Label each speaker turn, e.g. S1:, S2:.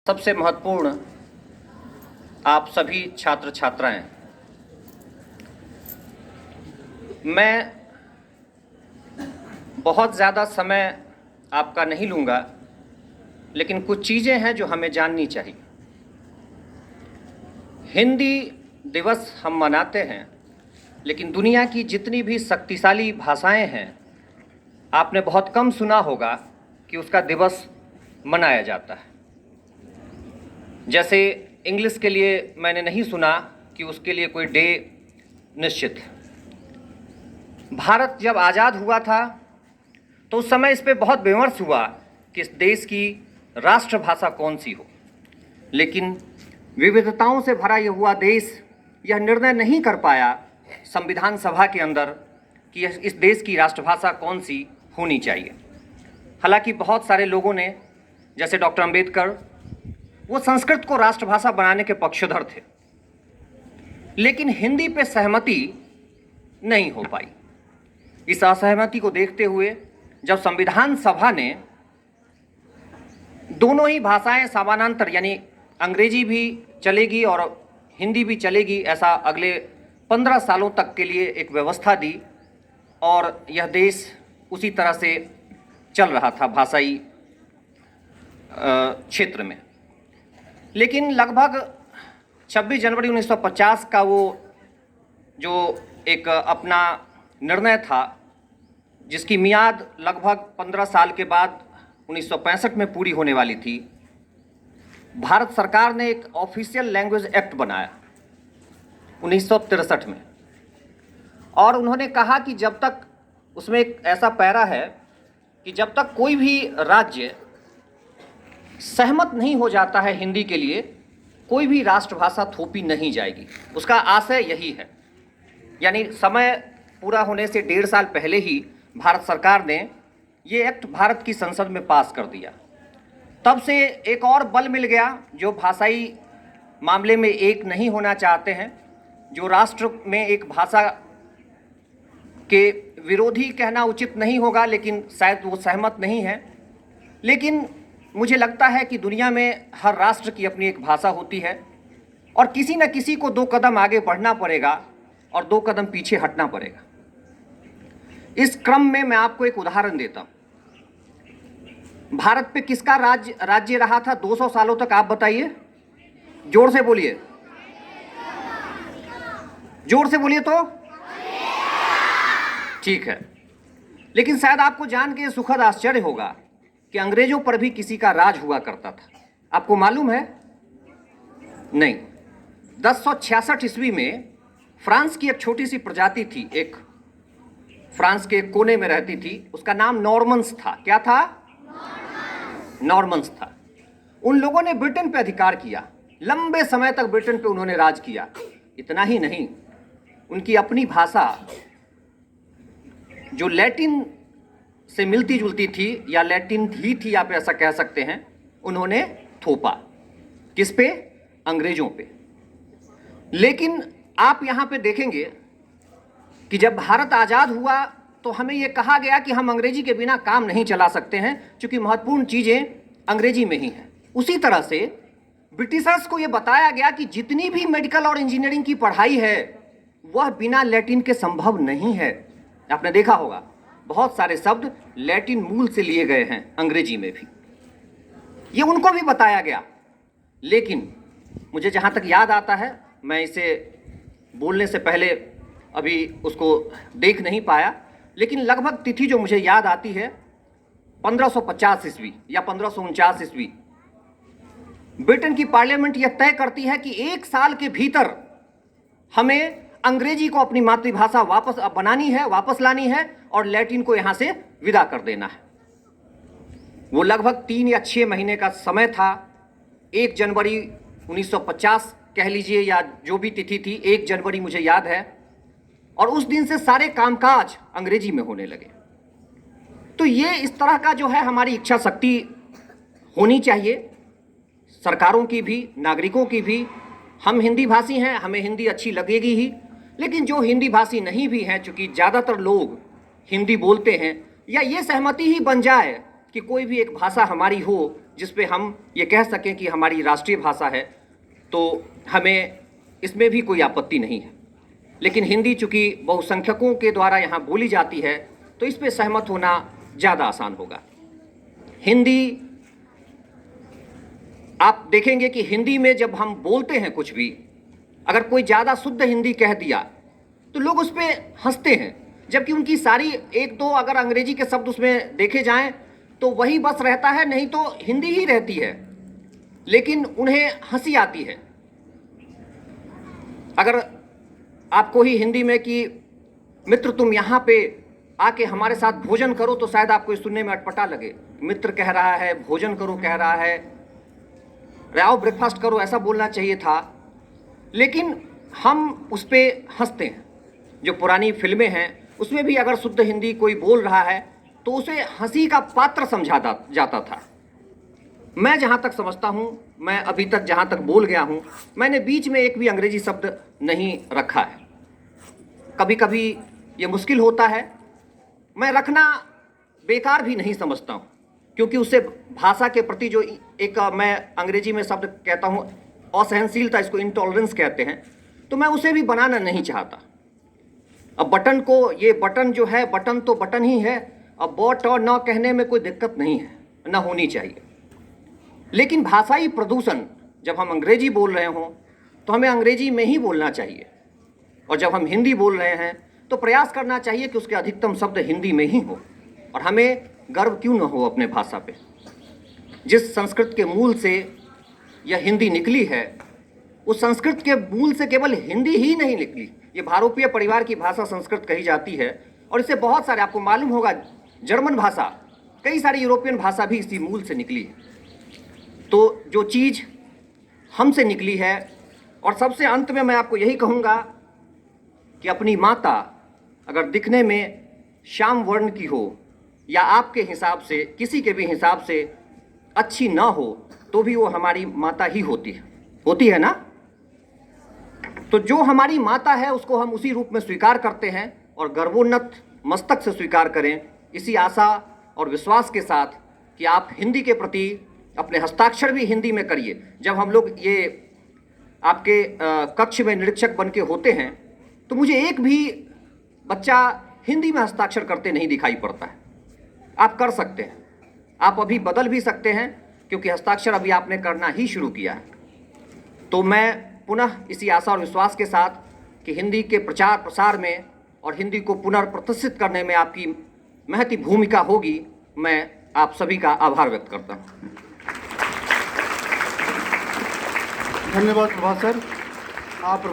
S1: सबसे महत्वपूर्ण आप सभी छात्र छात्राएं, मैं बहुत ज़्यादा समय आपका नहीं लूँगा, लेकिन कुछ चीज़ें हैं जो हमें जाननी चाहिए। हिंदी दिवस हम मनाते हैं, लेकिन दुनिया की जितनी भी शक्तिशाली भाषाएं हैं, आपने बहुत कम सुना होगा कि उसका दिवस मनाया जाता है। जैसे इंग्लिश के लिए मैंने नहीं सुना कि उसके लिए कोई डे निश्चित है। भारत जब आज़ाद हुआ था तो उस समय इस पे बहुत विमर्श हुआ कि इस देश की राष्ट्रभाषा कौन सी हो, लेकिन विविधताओं से भरा यह हुआ देश यह निर्णय नहीं कर पाया संविधान सभा के अंदर कि इस देश की राष्ट्रभाषा कौन सी होनी चाहिए। हालांकि बहुत सारे लोगों ने, जैसे डॉक्टर अंबेडकर, वो संस्कृत को राष्ट्रभाषा बनाने के पक्षधर थे, लेकिन हिंदी पे सहमति नहीं हो पाई। इस असहमति को देखते हुए जब संविधान सभा ने दोनों ही भाषाएं समानांतर, यानी अंग्रेजी भी चलेगी और हिंदी भी चलेगी, ऐसा अगले 15 सालों तक के लिए एक व्यवस्था दी और यह देश उसी तरह से चल रहा था भाषाई क्षेत्र में। लेकिन लगभग 26 जनवरी 1950 का वो जो एक अपना निर्णय था, जिसकी मियाद लगभग 15 साल के बाद 1965 में पूरी होने वाली थी, भारत सरकार ने एक ऑफिशियल लैंग्वेज एक्ट बनाया 1963 में, और उन्होंने कहा कि जब तक, उसमें एक ऐसा पैरा है कि जब तक कोई भी राज्य सहमत नहीं हो जाता है हिंदी के लिए, कोई भी राष्ट्रभाषा थोपी नहीं जाएगी। उसका आशय यही है। यानी समय पूरा होने से 1.5 साल पहले ही भारत सरकार ने ये एक्ट भारत की संसद में पास कर दिया। तब से एक और बल मिल गया, जो भाषाई मामले में एक नहीं होना चाहते हैं, जो राष्ट्र में एक भाषा के विरोधी कहना उचित नहीं होगा, लेकिन शायद वो सहमत नहीं है। लेकिन मुझे लगता है कि दुनिया में हर राष्ट्र की अपनी एक भाषा होती है और किसी न किसी को 2 कदम आगे बढ़ना पड़ेगा और 2 कदम पीछे हटना पड़ेगा। इस क्रम में मैं आपको एक उदाहरण देता हूँ। भारत पे किसका राज्य रहा था 200 सालों तक, आप बताइए, जोर से बोलिए, जोर से बोलिए तो ठीक है। लेकिन शायद आपको जान के सुखद आश्चर्य होगा कि अंग्रेजों पर भी किसी का राज हुआ करता था। आपको मालूम है? नहीं। 1066 ईस्वी में फ्रांस की एक छोटी सी प्रजाति थी, एक फ्रांस के कोने में रहती थी, उसका नाम नॉर्मन्स था। क्या था? नॉर्मन्स था। उन लोगों ने ब्रिटेन पे अधिकार किया, लंबे समय तक ब्रिटेन पे उन्होंने राज किया। इतना ही नहीं, उनकी अपनी भाषा जो लैटिन से मिलती जुलती थी, या लैटिन ही थी, आप ऐसा कह सकते हैं, उन्होंने थोपा। किस पे? अंग्रेजों पे। लेकिन आप यहाँ पे देखेंगे कि जब भारत आज़ाद हुआ तो हमें ये कहा गया कि हम अंग्रेजी के बिना काम नहीं चला सकते हैं, क्योंकि महत्वपूर्ण चीज़ें अंग्रेजी में ही हैं। उसी तरह से ब्रिटिशर्स को ये बताया गया कि जितनी भी मेडिकल और इंजीनियरिंग की पढ़ाई है वह बिना लैटिन के संभव नहीं है। आपने देखा होगा बहुत सारे शब्द लैटिन मूल से लिए गए हैं अंग्रेजी में भी, ये उनको भी बताया गया। लेकिन मुझे जहाँ तक याद आता है, मैं इसे बोलने से पहले अभी उसको देख नहीं पाया, लेकिन लगभग तिथि जो मुझे याद आती है 1550 ईस्वी या 1549 ईस्वी, ब्रिटेन की पार्लियामेंट यह तय करती है कि 1 साल के भीतर हमें अंग्रेजी को अपनी मातृभाषा वापस बनानी है, वापस लानी है, और लैटिन को यहाँ से विदा कर देना है। वो लगभग 3 या 6 महीने का समय था। 1 जनवरी 1950 कह लीजिए, या जो भी तिथि थी, 1 जनवरी मुझे याद है, और उस दिन से सारे कामकाज अंग्रेजी में होने लगे। तो ये इस तरह का जो है हमारी इच्छा शक्ति होनी चाहिए, सरकारों की भी, नागरिकों की भी। हम हिंदी भाषी हैं, हमें हिंदी अच्छी लगेगी ही, लेकिन जो हिंदी भाषी नहीं भी हैं, चूँकि ज़्यादातर लोग हिंदी बोलते हैं, या ये सहमति ही बन जाए कि कोई भी एक भाषा हमारी हो जिस पे हम ये कह सकें कि हमारी राष्ट्रीय भाषा है, तो हमें इसमें भी कोई आपत्ति नहीं है। लेकिन हिंदी चूँकि बहुसंख्यकों के द्वारा यहाँ बोली जाती है, तो इस पे सहमत होना ज़्यादा आसान होगा। हिंदी, आप देखेंगे कि हिंदी में जब हम बोलते हैं कुछ भी, अगर कोई ज़्यादा शुद्ध हिंदी कह दिया तो लोग उस पर हंसते हैं, जबकि उनकी सारी एक दो अगर अंग्रेजी के शब्द उसमें देखे जाएं तो वही बस रहता है, नहीं तो हिंदी ही रहती है, लेकिन उन्हें हंसी आती है। अगर आपको ही हिंदी में कि मित्र तुम यहाँ पे आके हमारे साथ भोजन करो, तो शायद आपको सुनने में अटपटा लगे। मित्र कह रहा है, भोजन करो कह रहा है, आओ ब्रेकफास्ट करो ऐसा बोलना चाहिए था, लेकिन हम उस पर हंसते हैं। जो पुरानी फिल्में हैं उसमें भी अगर शुद्ध हिंदी कोई बोल रहा है तो उसे हंसी का पात्र समझा जाता था। मैं जहाँ तक समझता हूँ, मैं अभी तक जहाँ तक बोल गया हूँ, मैंने बीच में एक भी अंग्रेजी शब्द नहीं रखा है। कभी कभी ये मुश्किल होता है, मैं रखना बेकार भी नहीं समझता हूँ, क्योंकि उससे भाषा के प्रति जो एक मैं अंग्रेजी में शब्द कहता हूँ असहनशीलता, इसको इंटॉलरेंस कहते हैं, तो मैं उसे भी बनाना नहीं चाहता। अब बटन को, ये बटन जो है, बटन तो बटन ही है, अब बॉट और न कहने में कोई दिक्कत नहीं है, न होनी चाहिए। लेकिन भाषाई प्रदूषण, जब हम अंग्रेजी बोल रहे हों तो हमें अंग्रेजी में ही बोलना चाहिए, और जब हम हिंदी बोल रहे हैं तो प्रयास करना चाहिए कि उसके अधिकतम शब्द हिंदी में ही हो। और हमें गर्व क्यों न हो अपने भाषा पे। जिस संस्कृत के मूल से यह हिंदी निकली है, उस संस्कृत के मूल से केवल हिंदी ही नहीं निकली, ये भारोपीय परिवार की भाषा संस्कृत कही जाती है, और इससे बहुत सारे, आपको मालूम होगा, जर्मन भाषा, कई सारी यूरोपियन भाषा भी इसी मूल से निकली है। तो जो चीज़ हमसे निकली है, और सबसे अंत में मैं आपको यही कहूँगा कि अपनी माता अगर दिखने में श्याम वर्ण की हो, या आपके हिसाब से, किसी के भी हिसाब से अच्छी ना हो, तो भी वो हमारी माता ही होती है ना। तो जो हमारी माता है उसको हम उसी रूप में स्वीकार करते हैं, और गर्वोन्नत मस्तक से स्वीकार करें, इसी आशा और विश्वास के साथ कि आप हिंदी के प्रति अपने हस्ताक्षर भी हिंदी में करिए। जब हम लोग ये आपके कक्ष में निरीक्षक बन के होते हैं, तो मुझे एक भी बच्चा हिंदी में हस्ताक्षर करते नहीं दिखाई पड़ता है। आप कर सकते हैं, आप अभी बदल भी सकते हैं, क्योंकि हस्ताक्षर अभी आपने करना ही शुरू किया है। तो मैं पुनः इसी आशा और विश्वास के साथ कि हिंदी के प्रचार प्रसार में और हिंदी को पुनर्प्रतिष्ठित करने में आपकी महती भूमिका होगी, मैं आप सभी का आभार व्यक्त करता हूँ।
S2: धन्यवाद प्रभात सर। आप